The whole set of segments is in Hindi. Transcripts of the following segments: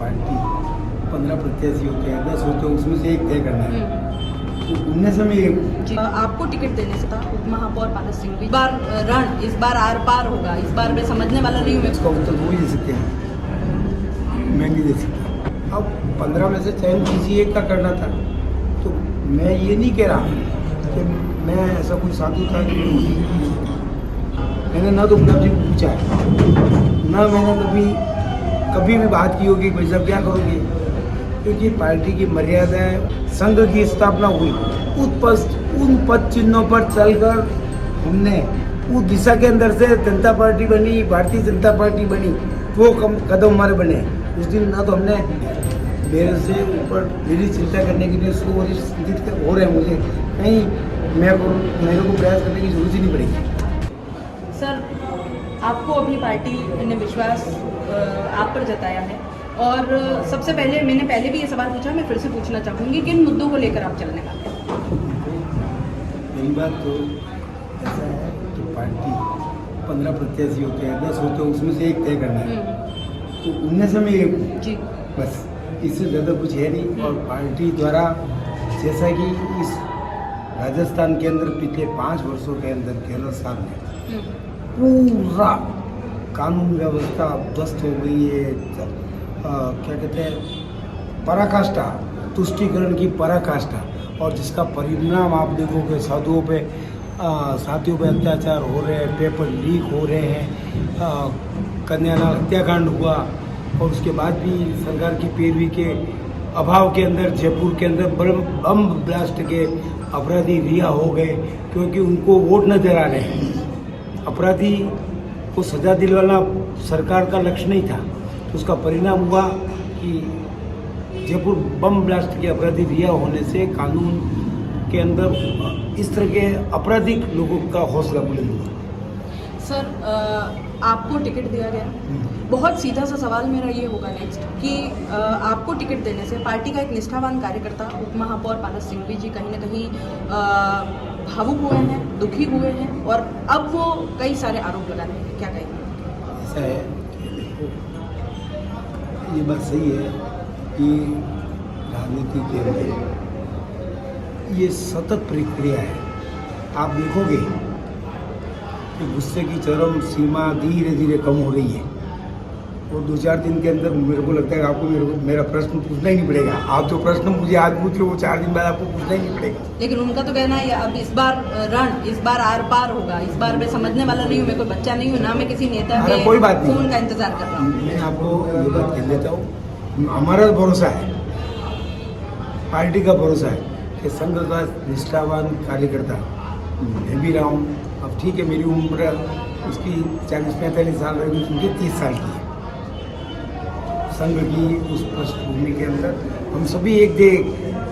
पार्टी 15 प्रत्याशी होते हैं, 10 होते हैं, उसमें से एक तय करना है। तो उनमें से मैं एक जी। आपको टिकट देने से था उप महापौर पारस सिंह भी। इस बार रण इस बार आर पार होगा, इस बार मैं समझने वाला नहीं हूँ। इसका उत्तर वो ही दे सकते हैं, मैं नहीं दे सकता। अब 15 में से चयन किसी एक का करना था, तो मैं ये नहीं कह रहा कि मैं ऐसा कोई साधु था कि मैंने ना तो गुलाब जी को पूछा है, ना मैंने कभी भी बात की होगी भाई साहब क्या करोगे, क्योंकि पार्टी की मर्यादा है। संघ की स्थापना हुई उन पद चिन्हों पर चलकर हमने उस दिशा के अंदर से जनता पार्टी बनी, भारतीय जनता पार्टी बनी, वो कदम हमारे बने। उस दिन ना तो हमने मेरे से ऊपर मेरी चिंता करने के लिए उसको हो रहे हैं, मुझे कहीं मेरे को प्रयास करने की जरूरत ही नहीं पड़ेगी। सर, आपको अपनी पार्टी ने विश्वास आप पर जताया है, और सबसे पहले मैंने पहले भी ये सवाल पूछा, मैं फिर से पूछना चाहूँगी, किन मुद्दों को लेकर आप चलने वाले हैं? मेरी बात तो ऐसा है कि पार्टी 15 प्रत्याशी होते हैं, 10 होते हैं, उसमें से एक तय करना है। तो उनमें से मैं एक हूँ जी, बस इससे ज़्यादा कुछ है नहीं। और पार्टी द्वारा जैसा कि इस राजस्थान के अंदर पिछले 5 वर्षों के अंदर गहलोत साहब ने पूरा कानून व्यवस्था ध्वस्त हो गई है, क्या कहते हैं, पराकाष्ठा, तुष्टीकरण की पराकाष्ठा, और जिसका परिणाम आप देखोगे साथियों पे अत्याचार हो रहे हैं, पेपर लीक हो रहे हैं, कन्यानाल हत्याकांड हुआ, और उसके बाद भी सरकार की पैरवी के अभाव के अंदर जयपुर के अंदर बम ब्लास्ट के अपराधी रिहा हो गए क्योंकि उनको वोट न दिला रहे हैं। अपराधी को सजा दिलवाना सरकार का लक्ष्य नहीं था, तो उसका परिणाम हुआ कि जयपुर बम ब्लास्ट के अपराधी रिहा होने से कानून के अंदर इस तरह के आपराधिक लोगों का हौसला बुलंद हुआ। सर, आपको टिकट दिया गया, बहुत सीधा सा सवाल मेरा ये होगा नेक्स्ट कि आपको टिकट देने से पार्टी का एक निष्ठावान कार्यकर्ता उप महापौर पारस सिंह जी कहीं ना कहीं भावुक हुए हैं, दुखी हुए हैं, और अब वो कई सारे आरोप लगा रहे हैं, क्या कहेंगे? ऐसा है, ये बात सही है कि राजनीति के अंदर ये सतत प्रक्रिया है। आप देखोगे कि गुस्से की चरम सीमा धीरे धीरे कम हो रही है, और 2-4 दिन के अंदर मेरे को लगता है आपको मेरा प्रश्न पूछना ही नहीं पड़ेगा। आप जो प्रश्न मुझे आज पूछे वो 4 दिन बाद आपको पूछना ही नहीं पड़ेगा। लेकिन उनका तो कहना है अब इस बार रण इस बार आर पार होगा, इस बार मैं समझने वाला नहीं हूँ, मैं कोई बच्चा नहीं हूँ, ना मैं किसी नेता के कोई बात नहीं, फोन का इंतजार कर रहा हूँ। मैं आपको ये बात कह देता हूँ, हमारा भरोसा है, पार्टी का भरोसा है कि संघ का निष्ठावान कार्यकर्ता मैं भी रहा हूँ। अब ठीक है, मेरी उम्र उसकी 40-45 साल रहेगी, उनकी 30 साल की है। संघ की उस पृष्ठभूमि के अंदर हम सभी एक थे।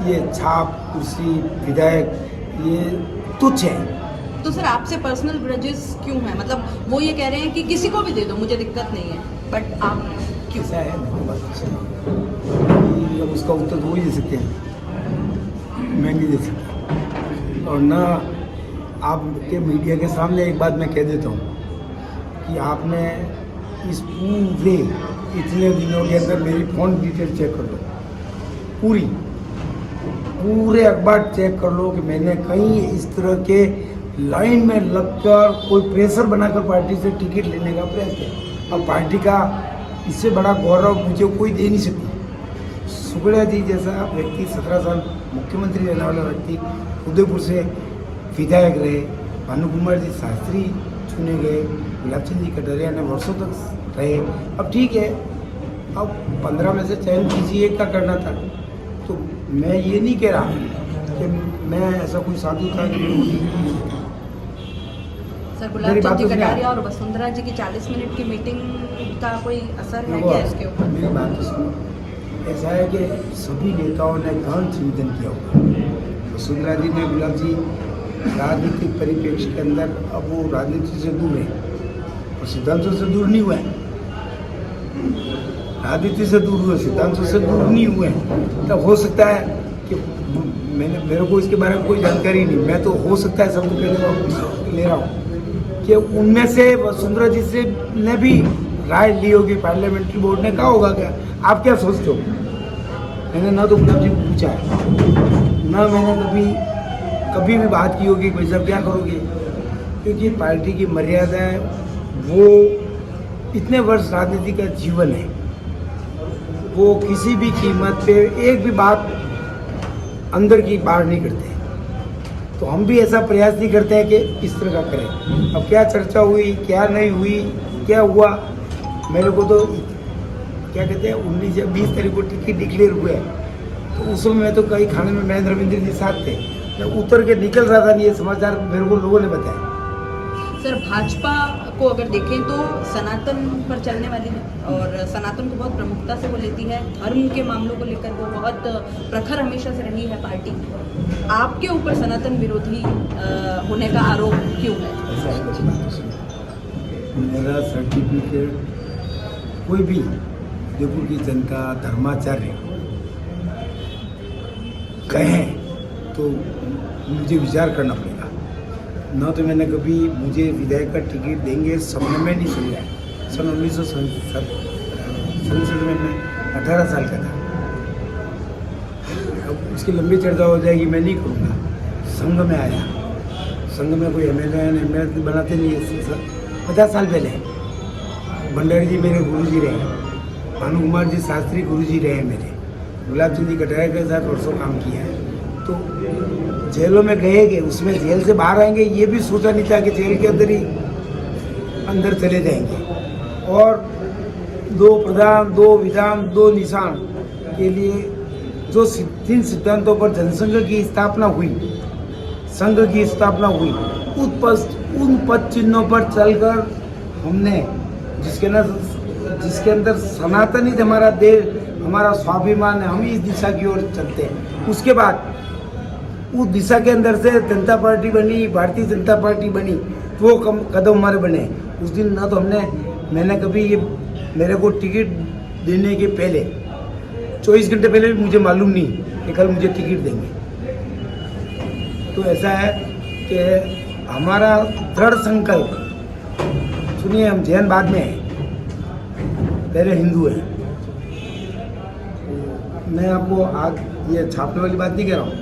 ये छाप, कुर्सी, विधायक, ये तुच्छ है। तो सर, आपसे पर्सनल ग्रजेस क्यों है? मतलब वो ये कह रहे हैं कि किसी को भी दे दो, मुझे दिक्कत नहीं है, बट आप क्यों? ऐसा है, मेरी बात सुनो, अब उसका उत्तर वो ही दे सकते हैं, मैं नहीं दे सकता। और ना आपके मीडिया के सामने एक बात मैं कह देता हूँ कि आपने इस इतने दिनों के अंदर मेरी फ़ोन डिटेल चेक कर लो, पूरे अखबार चेक कर लो कि मैंने कहीं इस तरह के लाइन में लगकर कोई प्रेशर बनाकर पार्टी से टिकट लेने का प्रयास किया। अब पार्टी का इससे बड़ा गौरव मुझे कोई दे नहीं सकती। सुगड़िया जी जैसा व्यक्ति, 17 साल मुख्यमंत्री रहने वाला व्यक्ति, उदयपुर से विधायक रहे, भानु कुमार जी शास्त्री चुने गए, गुलाब चंद जी कटरिया ने वर्षों तक रहे। अब ठीक है, अब 15 में से चयन किसी एक का करना था, तो मैं ये नहीं कह रहा कि मैं ऐसा कोई साधु था कि सर, गुलाब चंद जी कटारिया और वसुंधरा जी की 40 मिनट की मीटिंग का कोई असर है क्या इसके ऊपर? मेरी बात तो सुनो, ऐसा है कि सभी नेताओं ने गहन चिंतन किया होगा। वसुंधरा जी ने, गुलाब जी राजनीतिक परिप्रेक्ष्य के अंदर अब वो राजनीति से दूर है, और सिद्धांतों से दूर नहीं हुए, राजनीति से दूर हुए, सिद्धांतों से दूर नहीं हुए। तब हो सकता है कि मेरे को इसके बारे में कोई जानकारी नहीं, मैं तो हो सकता है सबको ले रहा हूँ कि उनमें से वसुंधरा जी से ने भी राय ली होगी पार्लियामेंट्री बोर्ड ने, कहा होगा क्या, आप क्या सोचते हो? मैंने ना तो गुलाब जी को पूछा है, ना मैंने कभी भी बात की होगी भाई साहब क्या करोगे, क्योंकि पार्टी की मर्यादा है, वो इतने वर्ष राजनीति का जीवन है, वो किसी भी कीमत पे एक भी बात अंदर की बाहर नहीं करते। तो हम भी ऐसा प्रयास नहीं करते हैं कि इस तरह का करें। अब क्या चर्चा हुई, क्या नहीं हुई, क्या हुआ, मेरे को तो क्या कहते हैं 19 या 20 तारीख को टिकट डिक्लेयर हुए, तो उस समय मैं तो कहीं खाने में महेंद्र रविंद्र जी साथ थे, मैं उतर के निकल रहा था, नहीं ये समाचार मेरे को लोगों ने बताया। सर भाजपा को अगर देखें तो सनातन पर चलने वाली है और सनातन को बहुत प्रमुखता से वो लेती है, धर्म के मामलों को लेकर वो बहुत प्रखर हमेशा से रही है पार्टी। आपके ऊपर सनातन विरोधी होने का आरोप क्यों है? मेरा सर्टिफिकेट कोई भी जयपुर की जनता धर्माचार्य कहें तो मुझे विचार करना पड़ेगा। न तो मैंने कभी मुझे विधायक का टिकट देंगे सपने में नहीं सुना है। सन 1967 में मैं 18 साल का था। अब उसकी लंबी चर्चा हो जाएगी, मैं नहीं करूँगा। संघ में आया, संघ में कोई एमएलए बनाते नहीं है। 50 साल पहले भंडारी जी मेरे गुरुजी रहे, भानु कुमार जी शास्त्री गुरुजी रहे मेरे, गुलाब चंद जी कटारिया के साथ वर्षों काम किया है। तो जेलों में गए, उसमें जेल से बाहर आएंगे ये भी सोचा नहीं था कि जेल के अंदर ही अंदर चले जाएंगे। और 2 प्रधान, 2 विधान, 2 निशान के लिए जो 3 सिद्धांतों पर जनसंघ की स्थापना हुई, संघ की स्थापना हुई, उन पद चिन्हों पर चलकर हमने जिसके अंदर सनातन ही हमारा देश, हमारा स्वाभिमान है, हम इस दिशा की ओर चलते हैं। उसके बाद उस दिशा के अंदर से जनता पार्टी बनी, भारतीय जनता पार्टी बनी, वो कदम हमारे बने। उस दिन ना तो मैंने कभी ये मेरे को टिकट देने के पहले 24 घंटे पहले भी मुझे मालूम नहीं कि कल मुझे टिकट देंगे। तो ऐसा है कि हमारा दृढ़ संकल्प, सुनिए हम जैन बाद में हैं, पहले हिंदू हैं। मैं आपको आज ये छापने वाली बात नहीं कह रहा हूँ।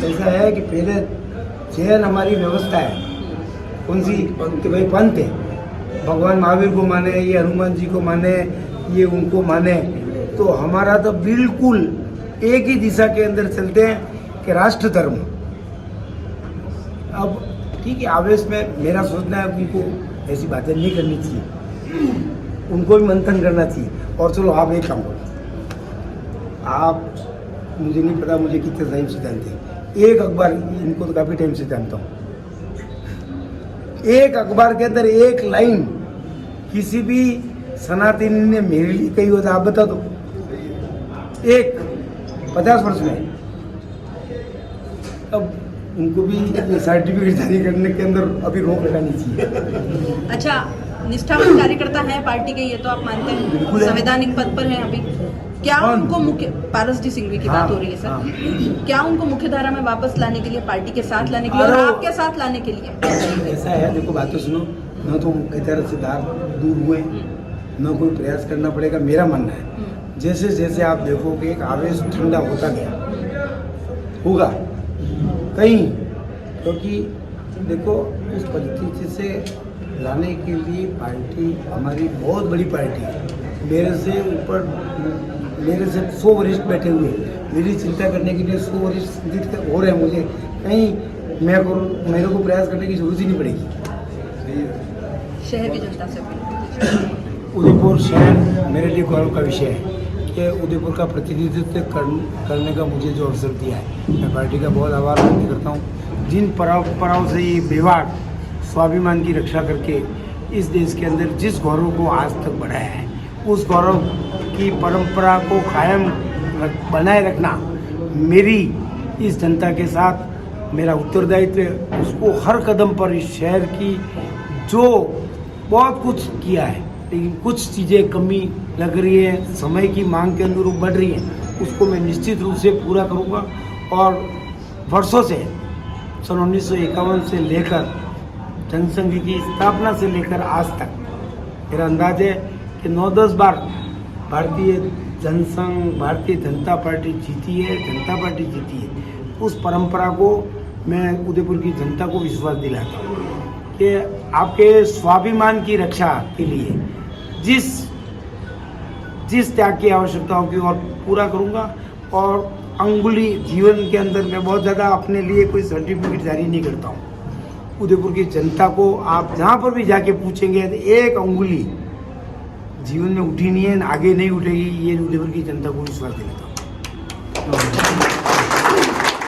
ऐसा है कि पहले जैन हमारी व्यवस्था है, कौन सी कि भाई पंथ है, भगवान महावीर को माने, ये हनुमान जी को माने, ये उनको माने। तो हमारा तो बिल्कुल एक ही दिशा के अंदर चलते हैं कि राष्ट्र धर्म। अब ठीक है, आवेश में मेरा सोचना है उनको ऐसी बातें नहीं करनी चाहिए, उनको भी मंथन करना चाहिए। और चलो आप एक काम करो, आप मुझे नहीं पता मुझे कितने टाइम से जानते हैं, एक अखबार, इनको तो काफ़ी टाइम से जानता हूँ, एक अखबार के अंदर एक लाइन किसी भी सनातनी ने मेरे लिए कही हो तो आप बता दो, एक 50 वर्ष में। अब उनको भी सर्टिफिकेट जारी करने के अंदर अभी रोक लगानी चाहिए। अच्छा, निष्ठावान कार्यकर्ता है पार्टी के, ये तो आप मानते हैं, संवैधानिक पद पर हैं अभी। क्या उनको मुख्य, पारस सिंघवी की बात हो रही है सर, क्या उनको मुख्य धारा में वापस लाने के लिए, पार्टी के साथ लाने के लिए और आपके साथ लाने के लिए? ऐसा है, देखो बात तो सुनो, न तो मुख्य धारा से दूर हुए, न कोई प्रयास करना पड़ेगा। मेरा मानना है जैसे जैसे आप देखोगे एक आवेश ठंडा होता गया होगा कहीं, क्योंकि देखो इस परिस्थिति से लाने के लिए पार्टी हमारी बहुत बड़ी पार्टी है। मेरे से ऊपर, मेरे से 100 वरिष्ठ बैठे हुए, मेरी चिंता करने के लिए 100 वरिष्ठ हो रहे हैं। मुझे कहीं मैं करूँ, मेरे को प्रयास करने की जरूरत ही नहीं पड़ेगी। शहर की जनता से उदयपुर शहर मेरे लिए गौरव का विषय है कि उदयपुर का प्रतिनिधित्व करने का मुझे जो अवसर दिया है, मैं पार्टी का बहुत आभार व्यक्त करता हूँ। जिन परंपराओं से ये विभाग स्वाभिमान की रक्षा करके इस देश के अंदर जिस गौरव को आज तक बढ़ाया है, उस गौरव की परंपरा को कायम बनाए रखना मेरी इस जनता के साथ मेरा उत्तरदायित्व है। उसको हर कदम पर इस शहर की जो बहुत कुछ किया है, लेकिन कुछ चीज़ें कमी लग रही है, समय की मांग के अनुरूप बढ़ रही है, उसको मैं निश्चित रूप से पूरा करूँगा। और वर्षों से सन 1951 से लेकर जनसंघ की स्थापना से लेकर आज तक मेरा अंदाज है कि 9-10 बार भारतीय जनसंघ, भारतीय जनता पार्टी जीती है, जनता पार्टी जीती है। उस परंपरा को मैं उदयपुर की जनता को विश्वास दिलाता हूँ कि आपके स्वाभिमान की रक्षा के लिए जिस त्याग की आवश्यकता होगी और पूरा करूँगा। और अंगुली जीवन के अंदर मैं बहुत ज़्यादा अपने लिए कोई सर्टिफिकेट जारी नहीं करता हूँ। उदयपुर की जनता को आप जहाँ पर भी जाके पूछेंगे तो एक अंगुली जीवन में उठी नहीं है, आगे नहीं उठेगी, ये उदयपुर की जनता को विश्वास दिलाता हूँ।